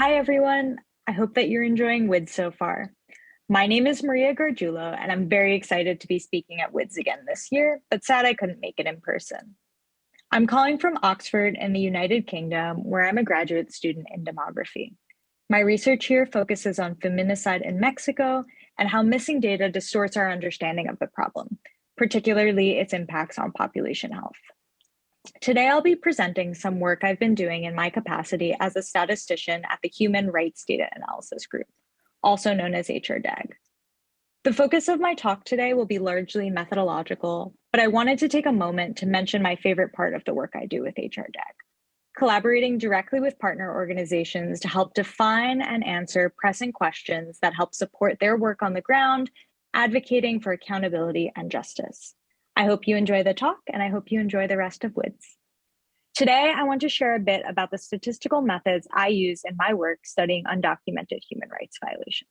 Hi, everyone. I hope that you're enjoying WIDS so far. My name is Maria Gargiulo, and I'm very excited to be speaking at WIDS again this year, but sad I couldn't make it in person. I'm calling from Oxford in the United Kingdom, where I'm a graduate student in demography. My research here focuses on feminicide in Mexico and how missing data distorts our understanding of the problem, particularly its impacts on population health. Today, I'll be presenting some work I've been doing in my capacity as a statistician at the Human Rights Data Analysis Group, also known as HRDAG. The focus of my talk today will be largely methodological, but I wanted to take a moment to mention my favorite part of the work I do with HRDAG, collaborating directly with partner organizations to help define and answer pressing questions that help support their work on the ground, advocating for accountability and justice. I hope you enjoy the talk, and I hope you enjoy the rest of WIDS. Today, I want to share a bit about the statistical methods I use in my work studying undocumented human rights violations.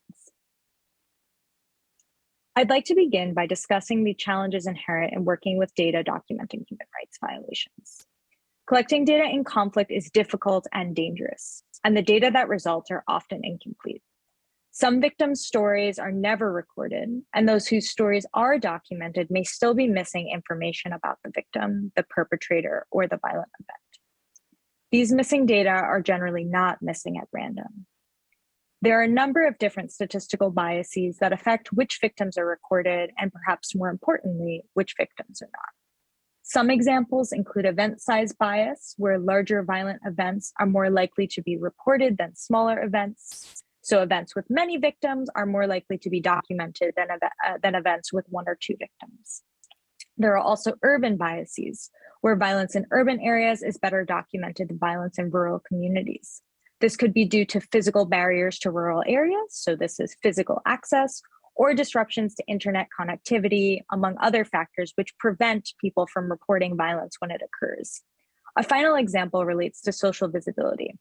I'd like to begin by discussing the challenges inherent in working with data documenting human rights violations. Collecting data in conflict is difficult and dangerous, and the data that results are often incomplete. Some victims' stories are never recorded, and those whose stories are documented may still be missing information about the victim, the perpetrator, or the violent event. These missing data are generally not missing at random. There are a number of different statistical biases that affect which victims are recorded, and perhaps more importantly, which victims are not. Some examples include event size bias, where larger violent events are more likely to be reported than smaller events. So events with many victims are more likely to be documented than events with one or two victims. There are also urban biases, where violence in urban areas is better documented than violence in rural communities. This could be due to physical barriers to rural areas, so this is physical access, or disruptions to internet connectivity, among other factors which prevent people from reporting violence when it occurs. A final example relates to social visibility.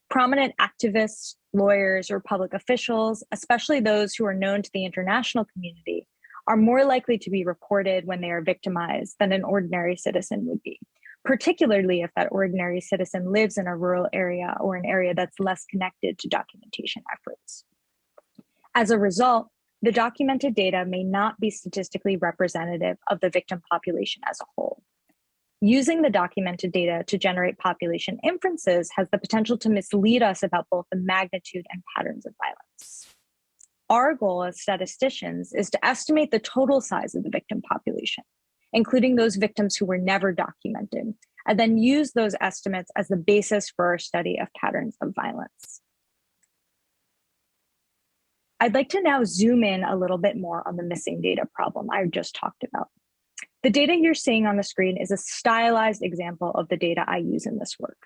Prominent activists, lawyers, or public officials, especially those who are known to the international community, are more likely to be reported when they are victimized than an ordinary citizen would be, particularly if that ordinary citizen lives in a rural area or an area that's less connected to documentation efforts. As a result, the documented data may not be statistically representative of the victim population as a whole. Using the documented data to generate population inferences has the potential to mislead us about both the magnitude and patterns of violence. Our goal as statisticians is to estimate the total size of the victim population, including those victims who were never documented, and then use those estimates as the basis for our study of patterns of violence. I'd like to now zoom in a little bit more on the missing data problem I just talked about. The data you're seeing on the screen is a stylized example of the data I use in this work.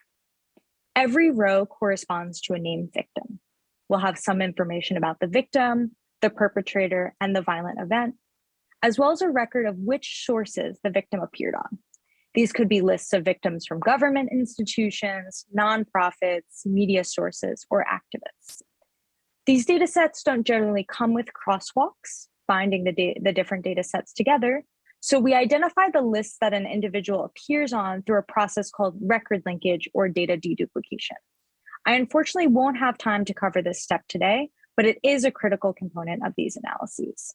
Every row corresponds to a named victim. We'll have some information about the victim, the perpetrator, and the violent event, as well as a record of which sources the victim appeared on. These could be lists of victims from government institutions, nonprofits, media sources, or activists. These data sets don't generally come with crosswalks, binding the different data sets together. So we identify the lists that an individual appears on through a process called record linkage or data deduplication. I unfortunately won't have time to cover this step today, but it is a critical component of these analyses.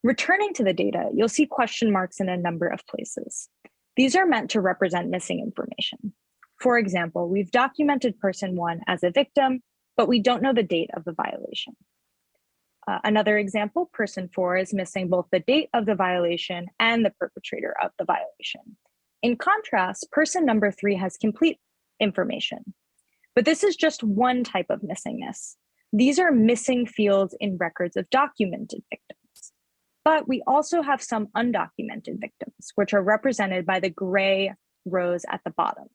Returning to the data, you'll see question marks in a number of places. These are meant to represent missing information. For example, we've documented person 1 as a victim, but we don't know the date of the violation. Another example, person 4 is missing both the date of the violation and the perpetrator of the violation. In contrast, person number 3 has complete information. But this is just one type of missingness. These are missing fields in records of documented victims. But we also have some undocumented victims, which are represented by the gray rows at the bottom.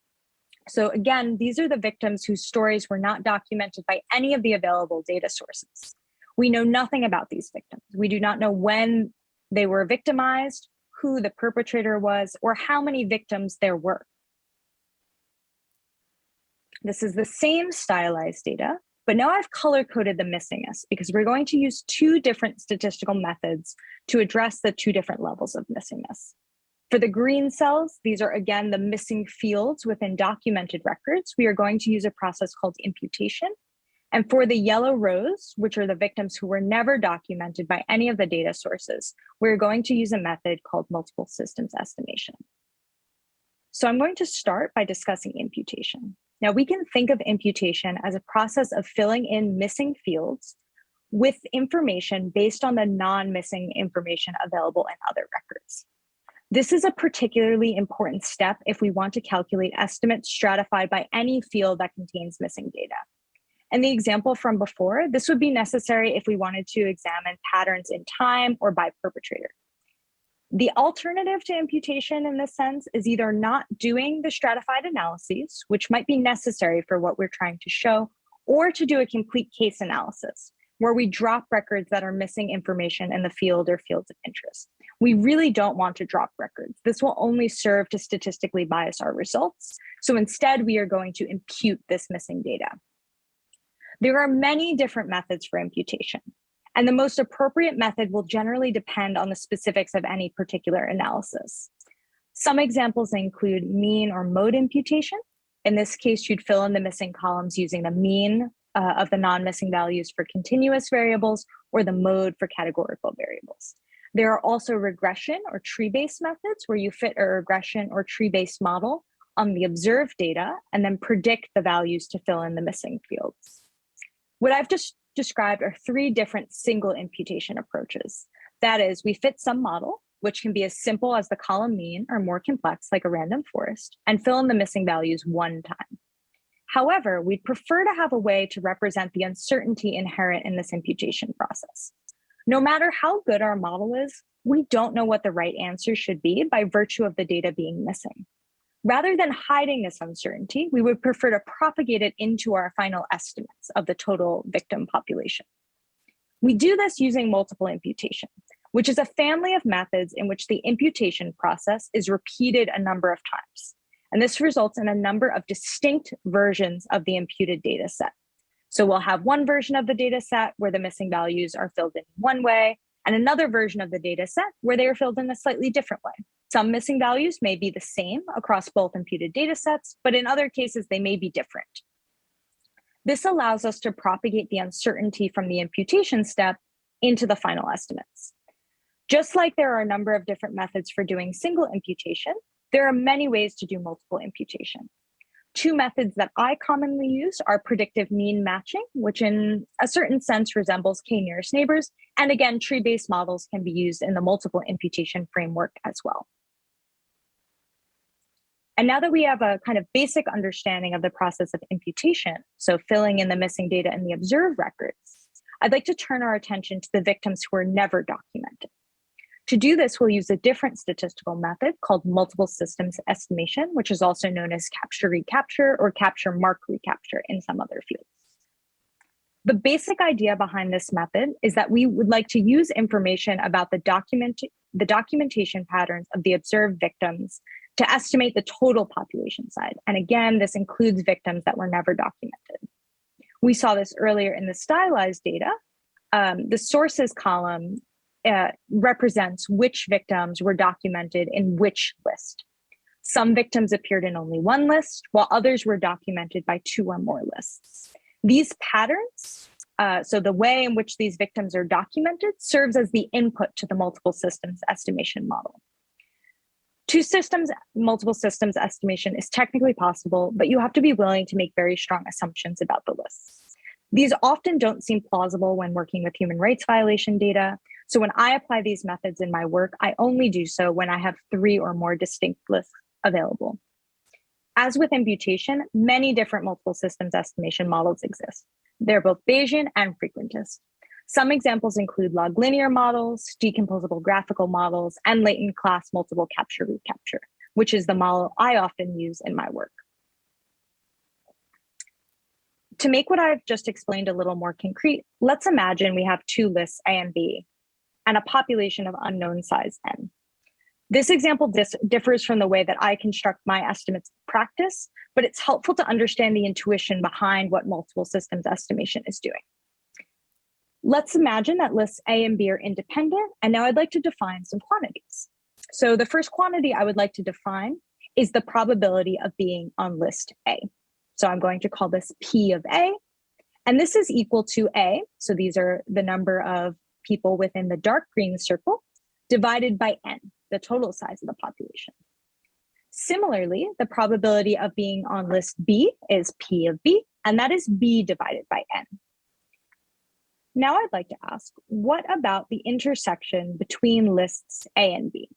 So again, these are the victims whose stories were not documented by any of the available data sources. We know nothing about these victims. We do not know when they were victimized, who the perpetrator was, or how many victims there were. This is the same stylized data, but now I've color-coded the missingness because we're going to use two different statistical methods to address the two different levels of missingness. For the green cells, these are again the missing fields within documented records. We are going to use a process called imputation. And for the yellow rows, which are the victims who were never documented by any of the data sources, we're going to use a method called multiple systems estimation. So I'm going to start by discussing imputation. Now, we can think of imputation as a process of filling in missing fields with information based on the non-missing information available in other records. This is a particularly important step if we want to calculate estimates stratified by any field that contains missing data. In the example from before, this would be necessary if we wanted to examine patterns in time or by perpetrator. The alternative to imputation in this sense is either not doing the stratified analyses, which might be necessary for what we're trying to show, or to do a complete case analysis, where we drop records that are missing information in the field or fields of interest. We really don't want to drop records. This will only serve to statistically bias our results. So instead, we are going to impute this missing data. There are many different methods for imputation, and the most appropriate method will generally depend on the specifics of any particular analysis. Some examples include mean or mode imputation. In this case, you'd fill in the missing columns using the mean of the non-missing values for continuous variables or the mode for categorical variables. There are also regression or tree-based methods where you fit a regression or tree-based model on the observed data and then predict the values to fill in the missing fields. What I've just described are three different single imputation approaches. That is, we fit some model, which can be as simple as the column mean or more complex like a random forest, and fill in the missing values one time. However, we'd prefer to have a way to represent the uncertainty inherent in this imputation process. No matter how good our model is, we don't know what the right answer should be by virtue of the data being missing. Rather than hiding this uncertainty, we would prefer to propagate it into our final estimates of the total victim population. We do this using multiple imputation, which is a family of methods in which the imputation process is repeated a number of times. And this results in a number of distinct versions of the imputed data set. So we'll have one version of the data set where the missing values are filled in one way, and another version of the data set where they are filled in a slightly different way. Some missing values may be the same across both imputed data sets, but in other cases, they may be different. This allows us to propagate the uncertainty from the imputation step into the final estimates. Just like there are a number of different methods for doing single imputation, there are many ways to do multiple imputation. Two methods that I commonly use are predictive mean matching, which in a certain sense resembles k-nearest neighbors, and again, tree-based models can be used in the multiple imputation framework as well. And now that we have a kind of basic understanding of the process of imputation, so filling in the missing data in the observed records, I'd like to turn our attention to the victims who are never documented. To do this, we'll use a different statistical method called multiple systems estimation, which is also known as capture-recapture or capture-mark-recapture in some other fields. The basic idea behind this method is that we would like to use information about the documentation patterns of the observed victims to estimate the total population size. And again, this includes victims that were never documented. We saw this earlier in the stylized data. The sources column represents which victims were documented in which list. Some victims appeared in only one list, while others were documented by two or more lists. These patterns, so the way in which these victims are documented, serves as the input to the multiple systems estimation model. Multiple systems estimation is technically possible, but you have to be willing to make very strong assumptions about the lists. These often don't seem plausible when working with human rights violation data. So when I apply these methods in my work, I only do so when I have three or more distinct lists available. As with imputation, many different multiple systems estimation models exist. They're both Bayesian and frequentist. Some examples include log linear models, decomposable graphical models, and latent class multiple capture-recapture, which is the model I often use in my work. To make what I've just explained a little more concrete, let's imagine we have two lists A and B and a population of unknown size n. This example differs from the way that I construct my estimates in practice, but it's helpful to understand the intuition behind what multiple systems estimation is doing. Let's imagine that lists A and B are independent, and now I'd like to define some quantities. So the first quantity I would like to define is the probability of being on list A. So I'm going to call this P of A, And this is equal to A, so these are the number of people within the dark green circle, divided by N, the total size of the population. Similarly, the probability of being on list B is P of B, and that is B divided by N. Now I'd like to ask, what about the intersection between lists A and B?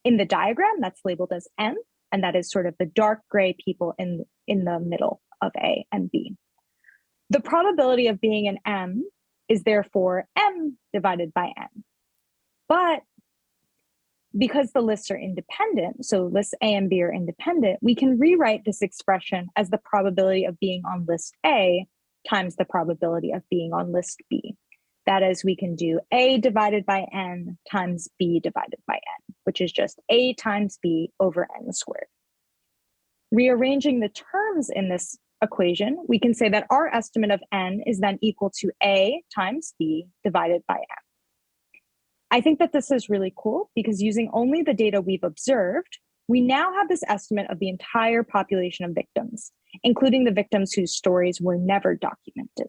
In the diagram, that's labeled as N, and that is sort of the dark gray people in the middle of A and B. The probability of being an M is therefore M divided by N. But because the lists are independent, so lists A and B are independent, we can rewrite this expression as the probability of being on list A times the probability of being on list B. That is, we can do A divided by N times B divided by N, which is just A times B over N squared. Rearranging the terms in this equation, we can say that our estimate of N is then equal to A times B divided by M. I think that this is really cool because using only the data we've observed, we now have this estimate of the entire population of victims, including the victims whose stories were never documented.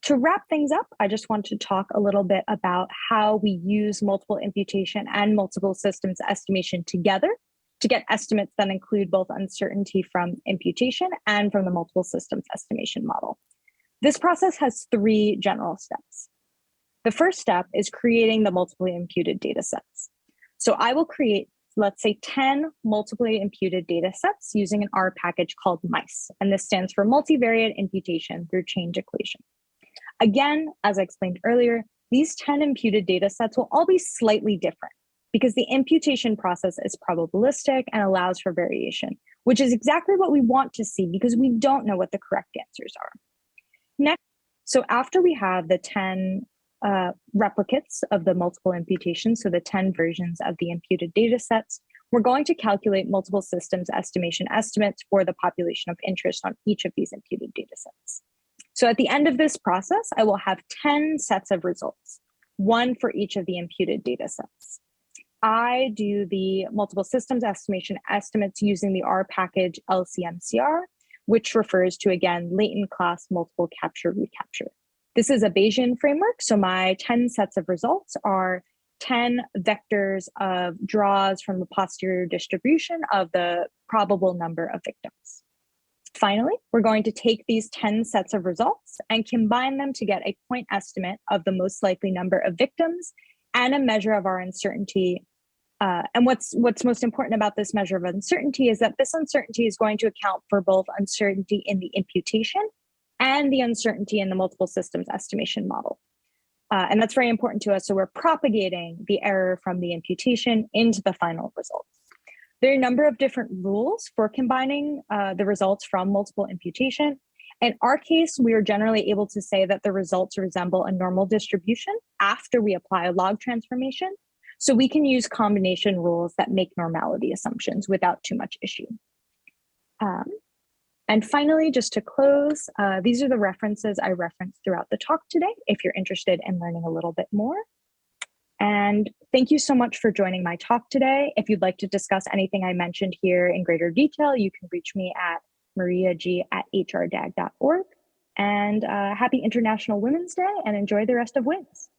To wrap things up, I just want to talk a little bit about how we use multiple imputation and multiple systems estimation together to get estimates that include both uncertainty from imputation and from the multiple systems estimation model. This process has three general steps. The first step is creating the multiply imputed data sets. So I will create, let's say, 10 multiply imputed data sets using an R package called MICE, and this stands for multivariate imputation through change equation. Again, as I explained earlier, these 10 imputed data sets will all be slightly different because the imputation process is probabilistic and allows for variation, which is exactly what we want to see because we don't know what the correct answers are. Next, so after we have the 10 replicates of the multiple imputation, so the 10 versions of the imputed data sets, we're going to calculate multiple systems estimation estimates for the population of interest on each of these imputed data sets. So at the end of this process, I will have 10 sets of results, one for each of the imputed data sets. I do the multiple systems estimation estimates using the R package LCMCR, which refers to, again, latent class multiple capture recapture. This is a Bayesian framework, so my 10 sets of results are 10 vectors of draws from the posterior distribution of the probable number of victims. Finally, we're going to take these 10 sets of results and combine them to get a point estimate of the most likely number of victims and a measure of our uncertainty. And what's most important about this measure of uncertainty is that this uncertainty is going to account for both uncertainty in the imputation and the uncertainty in the multiple systems estimation model. And that's very important to us. So we're propagating the error from the imputation into the final results. There are a number of different rules for combining the results from multiple imputation. In our case, we are generally able to say that the results resemble a normal distribution after we apply a log transformation. So we can use combination rules that make normality assumptions without too much issue. And finally, just to close, these are the references I referenced throughout the talk today, if you're interested in learning a little bit more. And thank you so much for joining my talk today. If you'd like to discuss anything I mentioned here in greater detail, you can reach me at mariag@hrdag.org. And happy International Women's Day and enjoy the rest of WINS.